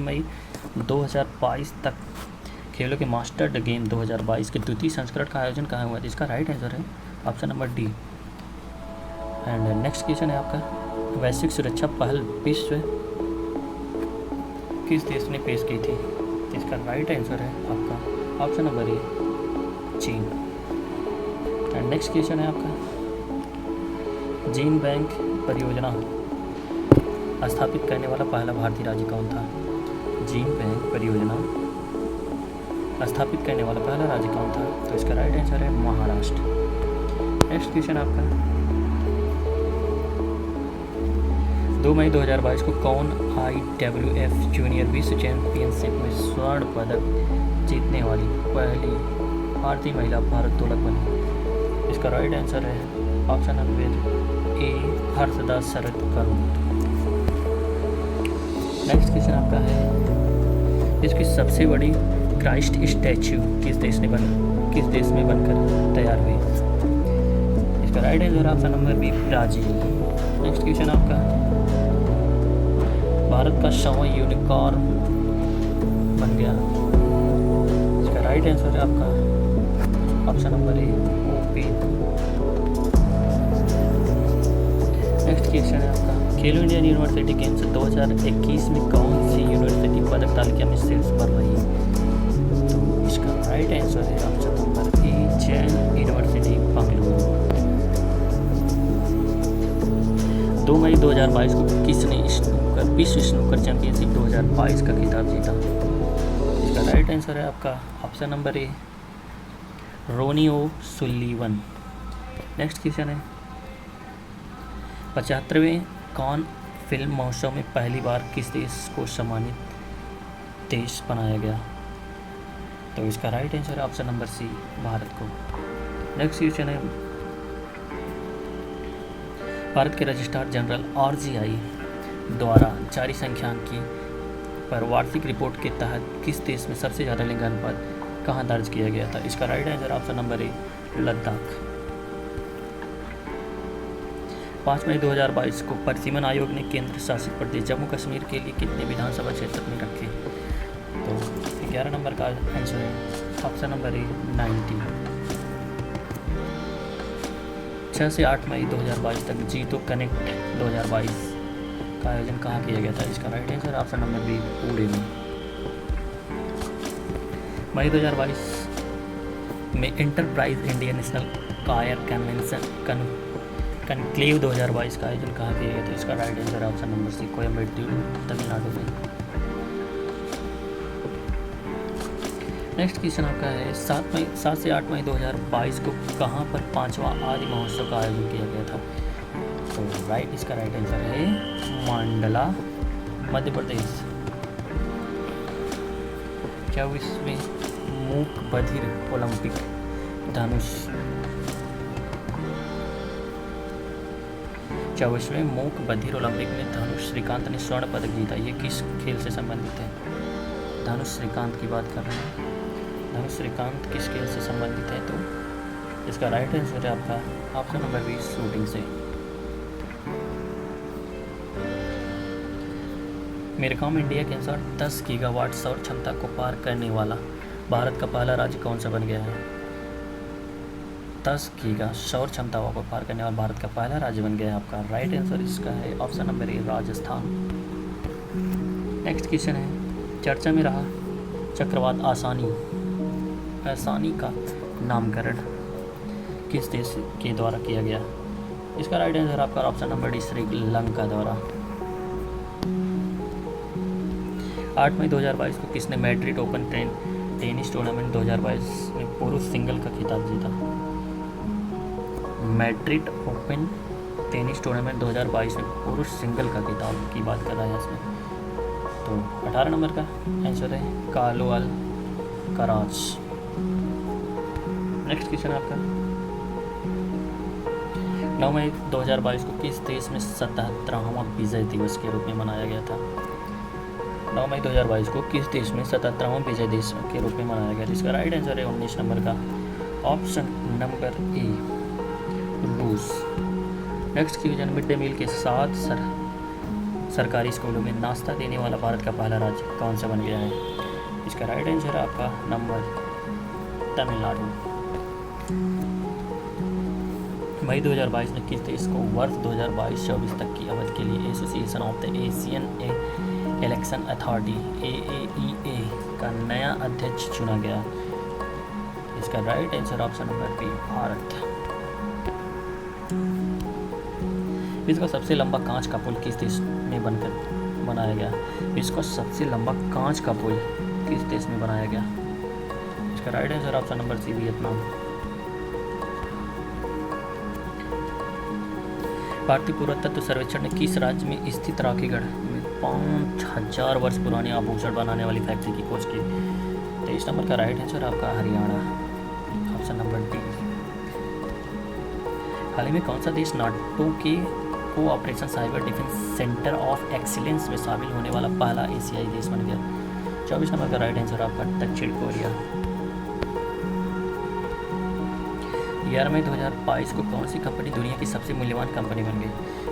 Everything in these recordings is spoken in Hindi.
मई 2022 तक खेलों के मास्टर गेम 2022 के द्वितीय संस्करण का आयोजन कहाँ हुआ था? इसका राइट आंसर है option number D. And next question है आपका, वैश्विक सुरक्षा पहल विश्व किस देश ने पेश की थी? इसका राइट आंसर है आपका ऑप्शन नंबर ए, चीन। एंड नेक्स्ट क्वेश्चन है आपका, जीन बैंक परियोजना स्थापित करने वाला पहला भारतीय राज्य कौन था? जीन बैंक परियोजना स्थापित करने वाला पहला राज्य कौन था? तो इसका राइट आंसर है महाराष्ट्र। नेक्स्ट क्वेश्चन आपका, 2 मई 2022 को कौन IWF जूनियर विश्व चैंपियनशिप में स्वर्ण पदक जीतने वाली पहली भारतीय महिला भारोत्तोलक बनी? इसका राइट आंसर है ऑप्शन नंबर ए, हर्षदास शरद करुण। नेक्स्ट क्वेश्चन आपका है, इसकी सबसे बड़ी क्राइस्ट स्टैच्यू किस देश में बनकर तैयार हुई? इसका right answer option number B, Brazil. Next question आपका, भारत का 100वां यूनिकॉर्न बन गया। इसका राइट आंसर है आपका ऑप्शन नंबर ए, ओपी। नेक्स्ट क्वेश्चन है आपका, खेलो इंडिया यूनिवर्सिटी गेम्स 2021 में कौन सी यूनिवर्सिटी पदक तालिका में शीर्ष पर रही? तो इसका राइट आंसर है ऑप्शन नंबर ए, जैन यूनिवर्सिटी बेंगलुरु। 2 मई 2022 को किसने विश्व स्नूकर चैंपियनशिप 2022 का खिताब जीता? इसका राइट आंसर है आपका option number A, Ronnie O'Sullivan. Next question है, 75वें कान फिल्म महोत्सव में पहली बार किस देश को सम्मानित देश बनाया गया? तो इसका राइट आंसर है ऑप्शन नंबर सी, भारत को। नेक्स्ट क्वेश्चन है, भारत के रजिस्ट्रार जनरल RGI द्वारा जारी संख्यांकी पर वार्षिक रिपोर्ट के तहत किस देश में सबसे ज़्यादा लिंग अनुपात कहाँ दर्ज किया गया था? इसका राइट आंसर ऑप्शन नंबर ए, लद्दाख। 5 मई 2022 को परिसीमन आयोग ने केंद्र शासित प्रदेश जम्मू कश्मीर के लिए कितने विधानसभा क्षेत्र में रखे? तो 11 नंबर का आंसर है ऑप्शन नंबर ए, 90। 6 से 8 मई 2022 तक जीतो कनेक्ट 2022 का आयोजन कहाँ किया गया था? इसका right answer option number B, Pune में। मई 2022 में enterprise India national coir convention conclave 2022 का आयोजन कहाँ किया गया था? इसका right answer option number C, Coimbatore, Tamil Nadu में। नेक्स्ट क्वेश्चन आपका है, 7 से 8 मई 2022 को कहाँ पर 5वां आदि महोत्सव का आयोजन किया गया था? तो इसका राइट आंसर है मंडला, मध्य प्रदेश। 24वें मूक बधिर ओलंपिक धनुष 24वें मूक बधिर ओलंपिक में धनुष श्रीकांत ने स्वर्ण पदक जीता। ये किस खेल से संबंधित है? धनुष श्रीकांत की बात कर रहे हैं। धनुष श्रीकांत किस खेल से संबंधित है? तो इसका राइट आंसर है आपका ऑप्शन नंबर बी, शूटिंग से। मेरकॉम इंडिया के अनुसार 10 गीगावाट सौर क्षमता को पार करने वाला भारत का पहला राज्य कौन सा बन गया है? 10 गीगा सौर क्षमता को पार करने वाला भारत का पहला राज्य बन गया है। आपका राइट आंसर इसका है ऑप्शन नंबर ए, राजस्थान। नेक्स्ट क्वेश्चन है, चर्चा में रहा चक्रवात आसानी का नामकरण किस देश के द्वारा किया गया? इसका राइट आंसर आपका ऑप्शन नंबर डी, श्रीलंका द्वारा। 8 मई 2022 को किसने मैड्रिड ओपन टेनिस टूर्नामेंट 2022 में पुरुष सिंगल का खिताब जीता? मैड्रिड ओपन टेनिस टूर्नामेंट 2022 में पुरुष सिंगल का खिताब की बात कर रहा है इसमें। तो 18 नंबर का आंसर है कार्लो अल्काराज। नेक्स्ट क्वेश्चन आपका, 9 मई 2022 को किस देश में 77वां विजय दिवस के रूप में मनाया गया था? 9 मई 2022 को किस देश में 77वां विजय दिवस के रूप में मनाया गया? इसका राइट आंसर है 19 नंबर का ऑप्शन नंबर ए, रूस। Next question, mid day meal के 7 सरकारी स्कूलों में नाश्ता देने वाला भारत का पहला राज्य कौन सा बन गया है? इसका राइट आंसर है आपका नंबर तमिलनाडु। मई 2022 ने किस देश को वर्ष 2022-24 तक की अवधि के लिए association of the Asian election authority AAEA का नया अध्यक्ष चुना गया? इसका right answer option number B Bharat. विश्व का सबसे लंबा कांच का पुल किस देश में बनकर बनाया गया? विश्व का सबसे लंबा कांच का पुल किस देश में बनाया गया? इसका right answer option number C Vietnam. भारतीय पुरातत्व सर्वेक्षण ने किस राज्य में स्थित राखीगढ़ में 5000 वर्ष पुराने आभूषण बनाने वाली फैक्ट्री की खोज की? 23 नंबर का राइट आंसर आपका हरियाणा, ऑप्शन नंबर डी। हाल ही में कौन सा देश नाटो के cooperation cyber defence centre of excellence में शामिल होने वाला पहला एशियाई देश बन गया? 24 नंबर का राइट आंसर आपका दक्षिण कोरिया। 11 मई 2022 को कौन सी कंपनी दुनिया की सबसे मूल्यवान कंपनी बन गई?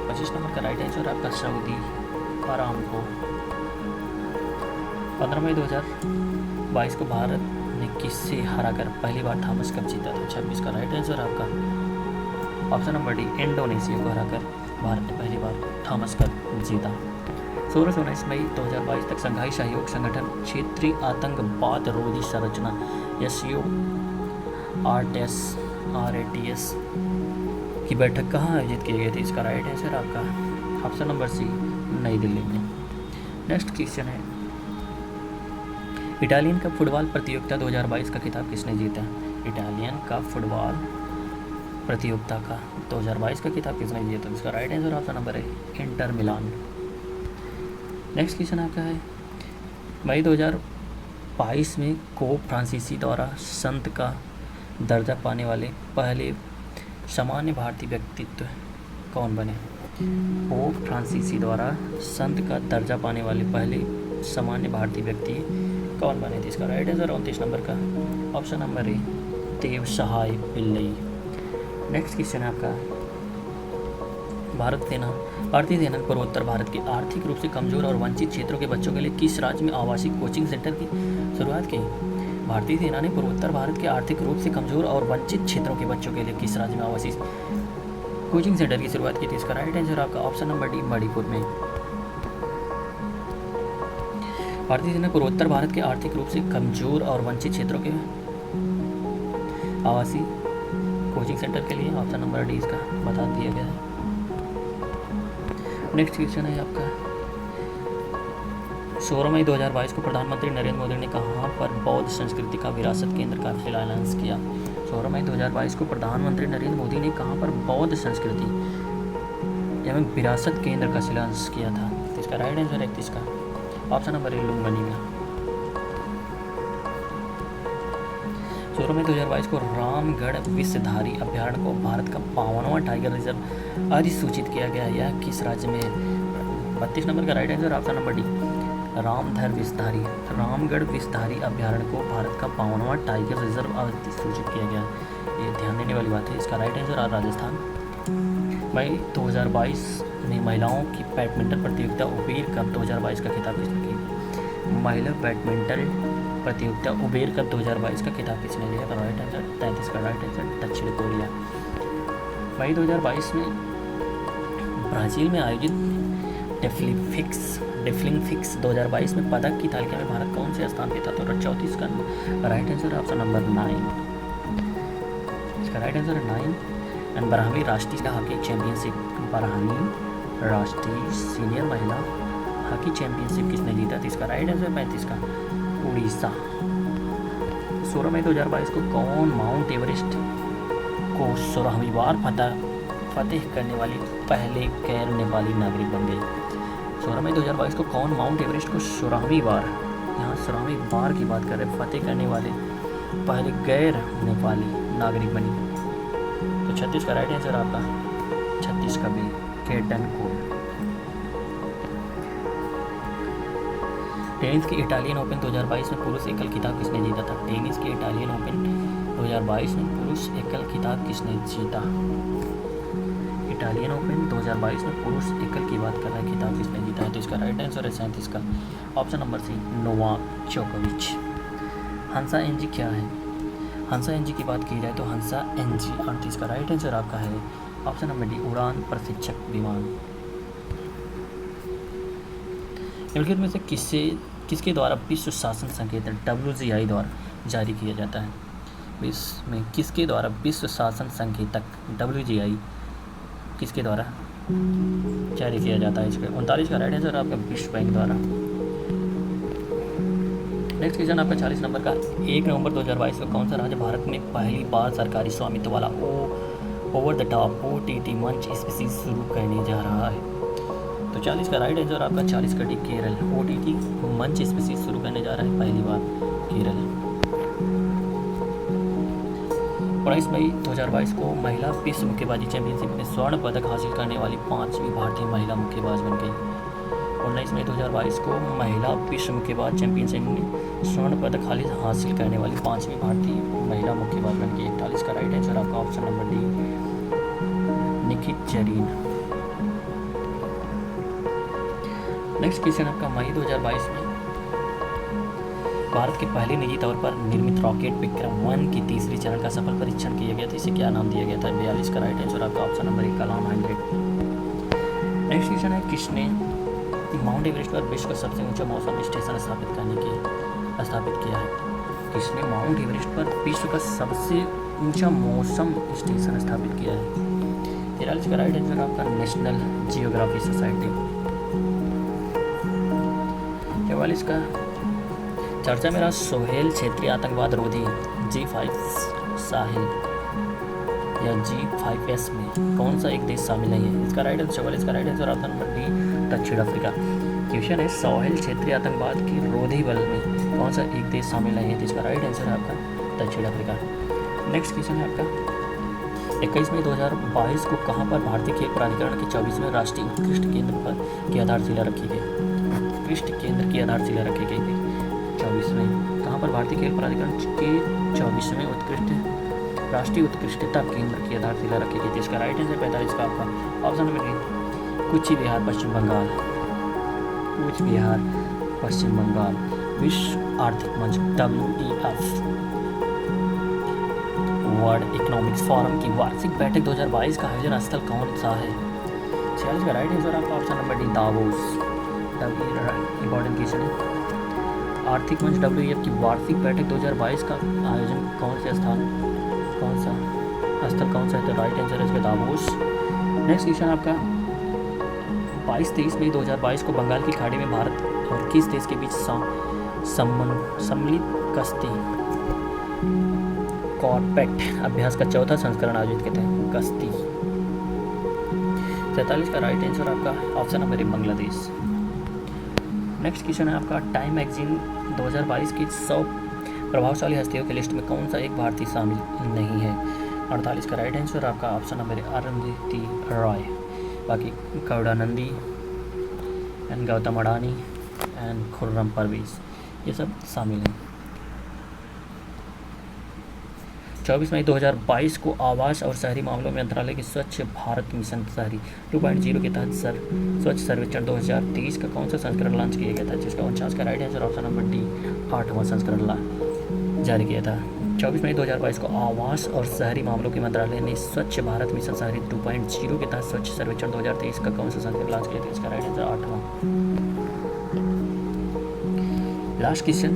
25 नंबर का राइट आंसर आपका सऊदी अरामको। 15 मई 2022 को भारत ने किससे हराकर पहली बार थॉमस कप जीता था? 26 का राइट आंसर आपका ऑप्शन नंबर डी इंडोनेशिया को हराकर भारत ने पहली बार थॉमस कप जीता। 16 से 19 मई 2022 तक संघाई सहयोग संगठन क्षेत्रीय आतंकवाद रोधी संरचना SURATS की बैठक कहाँ आयोजित की गई थी? इसका राइट आंसर आपका ऑप्शन नंबर सी नई दिल्ली में। नेक्स्ट क्वेश्चन है, इटालियन कप फुटबॉल प्रतियोगिता 2022 का खिताब किसने जीता? इटालियन कप फुटबॉल प्रतियोगिता का 2022 का खिताब किसने जीता? इसका राइट आंसर ऑप्शन नंबर है इंटर मिलान। नेक्स्ट क्वेश्चन आपका है, मई 2022 में पोप फ्रांसीसी द्वारा संत का दर्जा पाने वाले पहले सामान्य भारतीय व्यक्तित्व कौन बने? पोप फ्रांसीसी द्वारा संत का दर्जा पाने वाले पहले सामान्य भारतीय व्यक्ति कौन बने थे? इसका राइट आंसर 29 नंबर का option number A Dev Sahay Pillai. Next question है आपका, भारतीय सेना ने पूर्वोत्तर भारत के आर्थिक रूप से कमजोर और वंचित क्षेत्रों के बच्चों के लिए किस राज्य में आवासीय कोचिंग सेंटर की शुरुआत की? भारतीय सेना ने पूर्वोत्तर भारत के आर्थिक रूप से कमजोर और वंचित क्षेत्रों के बच्चों के लिए किस राज्य में आवासीय कोचिंग सेंटर की शुरुआत की थी? इसका राइट आंसर आपका ऑप्शन नंबर डी मणिपुर में। भारतीय सेना पूर्वोत्तर भारत के आर्थिक रूप से कमजोर और वंचित क्षेत्रों के आवासीय कोचिंग सेंटर के लिए ऑप्शन नंबर डी इसका बता दिया गया है। नेक्स्ट क्वेश्चन है आपका, 16 मई 2022 को प्रधानमंत्री नरेंद्र मोदी ने कहाँ पर बौद्ध संस्कृति का विरासत केंद्र का शिलान्यास किया? 16 मई 2022 को प्रधानमंत्री नरेंद्र मोदी ने कहाँ पर बौद्ध संस्कृति एवं विरासत केंद्र का शिलान्यास किया था? इसका राइट आंसर है इसका ऑप्शन नंबर ए लुम्बिनी में। 16 मई 2022 को रामगढ़ विषधारी अभ्यारण्य को भारत का 52वां टाइगर रिजर्व अधिसूचित किया गया। यह किस राज्य में है? 32 नंबर का right answer option number D Ramgarh Vishdhari अभ्यारण्य को भारत का 52वां टाइगर रिजर्व अधिसूचित किया गया। ये ध्यान देने वाली बात है। इसका राइट आंसर राजस्थान। मई 2022 में महिलाओं की बैडमिंटन प्रतियोगिता उबेर कप 2022 का खिताब किसने लिया? महिला बैडमिंटन प्रतियोगिता उबेर कप 2022 का खिताब किसने लिया? राइट आंसर 33 का राइट आंसर दक्षिण कोरिया। मई 2022 में ब्राज़ील में आयोजित डेफलिंपिक्स 2022 में पदक की तालिका में भारत कौन से स्थान पे था? तो 34 का राइट आंसर ऑप्शन नंबर 9। इसका राइट आंसर है 9। एंड 12वीं राष्ट्रीय हॉकी चैंपियनशिप 12वीं राष्ट्रीय सीनियर महिला हॉकी चैंपियनशिप किसने जीता? तो इसका राइट आंसर 35 का उड़ीसा। 16 मई 2022 को कौन माउंट एवरेस्ट को 16वीं बार फतेह करने वाली पहले गैर नेपाली नागरिक बन गए? 16 मई 2022 को कौन माउंट एवरेस्ट को 16वीं बार, यहाँ 16वीं बार की बात कर रहे हैं, फतेह करने वाले पहले गैर नेपाली नागरिक बनी? तो 36 का राइट आंसर आपका 36 का भी केटन कोल। टेनिस के इटालियन ओपन 2022 में पुरुष एकल खिताब किसने जीता था? टेनिस के इटालियन ओपन 2022 में पुरुष एकल खिताब किसने जीता? इटालियन ओपन 2022 में पुरुष एकल की बात कर रहा है, खिताब किसने जीता है? तो इसका राइट आंसर है 37 का ऑप्शन नंबर सी, नोवाक जोकोविच। हंसा एनजी क्या है? हंसा एनजी की बात की जाए तो हंसा एनजी 38 का राइट आंसर आपका है ऑप्शन नंबर डी, उड़ान प्रशिक्षक विमान। निम्नलिखित में से किसके द्वारा विश्व शासन संकेतन WGI द्वारा जारी किया जाता है? विश्व में किसके द्वारा विश्व शासन संकेतक WGI किसके द्वारा जारी किया जाता है? इसके 39 का राइट आंसर आपका विश्व बैंक द्वारा। नेक्स्ट क्वेश्चन आपका 40 नंबर का, 1 नवंबर 2022 को कौन सा राज्य भारत में पहली बार सरकारी स्वामित्व वाला ओवर द टॉप OTT मंच स्पीशीज शुरू करने जा रहा है? तो 40 का राइट आंसर आपका 40 का डी, केरल। OTT मंच स्पीशीज शुरू करने जा रहा है पहली बार केरल। 19 मई 2022 को महिला विश्व मुक्केबाजी चैंपियनशिप में स्वर्ण पदक हासिल करने वाली 5वीं भारतीय महिला मुक्केबाज बन गई। 19 मई 2022 को महिला विश्व मुक्केबाज चैंपियनशिप में स्वर्ण पदक हासिल करने वाली 5वीं भारतीय महिला मुक्केबाज बन गई। 41 का राइट आंसर आपका option number D, Nikhat Zareen. Next question आपका, मई 2022 में भारत के पहले निजी तौर पर निर्मित रॉकेट विक्रम 1 की तीसरी चरण का सफल परीक्षण किया गया था, इसे क्या नाम दिया गया था? 42 का राइट आंसर आपका ऑप्शन नंबर 1, कलाम 100। नेक्स्ट क्वेश्चन है, किसने माउंट एवरेस्ट पर विश्व का सबसे ऊंचा मौसम स्टेशन स्थापित किया है? किसने माउंट एवरेस्ट पर विश्व का सबसे ऊंचा मौसम स्टेशन स्थापित किया है? 43 का राइट आंसर आपका नेशनल जियोग्राफी सोसाइटी। 44 का, चर्चा में रहा सोहेल क्षेत्रीय आतंकवाद रोधी G5 साहिल या G5S में कौन सा एक देश शामिल नहीं है? इसका राइट आंसर 44 का right answer option number D, दक्षिण अफ्रीका। क्वेश्चन है, सोहेल क्षेत्रीय आतंकवाद की रोधी बल में कौन सा एक देश शामिल नहीं है? तो इसका राइट आंसर है आपका दक्षिण अफ्रीका। नेक्स्ट क्वेश्चन है आपका, 21 मई 2022 को कहाँ पर भारतीय खेल प्राधिकरण के 24वें राष्ट्रीय उत्कृष्ट केंद्र की आधारशिला रखी गई? उत्कृष्ट केंद्र की आधारशिला रखी गई 24वें, कहाँ पर भारतीय खेल प्राधिकरण के 24वें उत्कृष्ट राष्ट्रीय उत्कृष्टता केंद्र की आधारशिला रखी गई थी? इसका राइट आंसर 45 का आपका option number D, Cooch Behar पश्चिम बंगाल। कूच बिहार पश्चिम बंगाल। विश्व आर्थिक मंच WEF वर्ल्ड इकोनॉमिक्स फोरम की वार्षिक बैठक 2022 का आयोजन स्थल कौन सा है? 46 का राइट आंसर आपका option number D, Davos. Important question है, आर्थिक मंच WEF की वार्षिक बैठक 2022 का आयोजन कौन सा स्थल है? तो राइट आंसर है इसका दावोस। नेक्स्ट क्वेश्चन आपका, 22-23 मई 2022 को बंगाल की खाड़ी में भारत और किस देश के बीच सम्मिलित कश्ती कॉर्पेट अभ्यास का चौथा संस्करण आयोजित किया था? कश्ती। 43 का राइट आंसर आपका option number 1, Bangladesh. Next question है आपका, टाइम मैगजीन 2022 की 100 प्रभावशाली हस्तियों की लिस्ट में कौन सा एक भारतीय शामिल नहीं है? 48 का राइट आंसर आपका ऑप्शन नंबर 1, अरुंधति रॉय। बाकी करुणानंदी एंड गौतम अडानी एंड खुर्रम परवेज ये सब शामिल हैं। 24 मई 2022 को आवास और शहरी मामलों में मंत्रालय की स्वच्छ भारत मिशन शहरी 2.0 के तहत स्वच्छ सर्वेक्षण 2023 का कौन सा संस्करण लॉन्च किया गया था? जिसका 49 का right answer option number D, 8वां संस्करण जारी किया था। 24 मई 2022 को आवास और शहरी मामलों के मंत्रालय ने स्वच्छ भारत मिशन शहरी 2.0 के तहत स्वच्छ सर्वेक्षण 2023 का कौन सा संस्करण लॉन्च किया था? इसका राइट आंसर 8वां। Last question,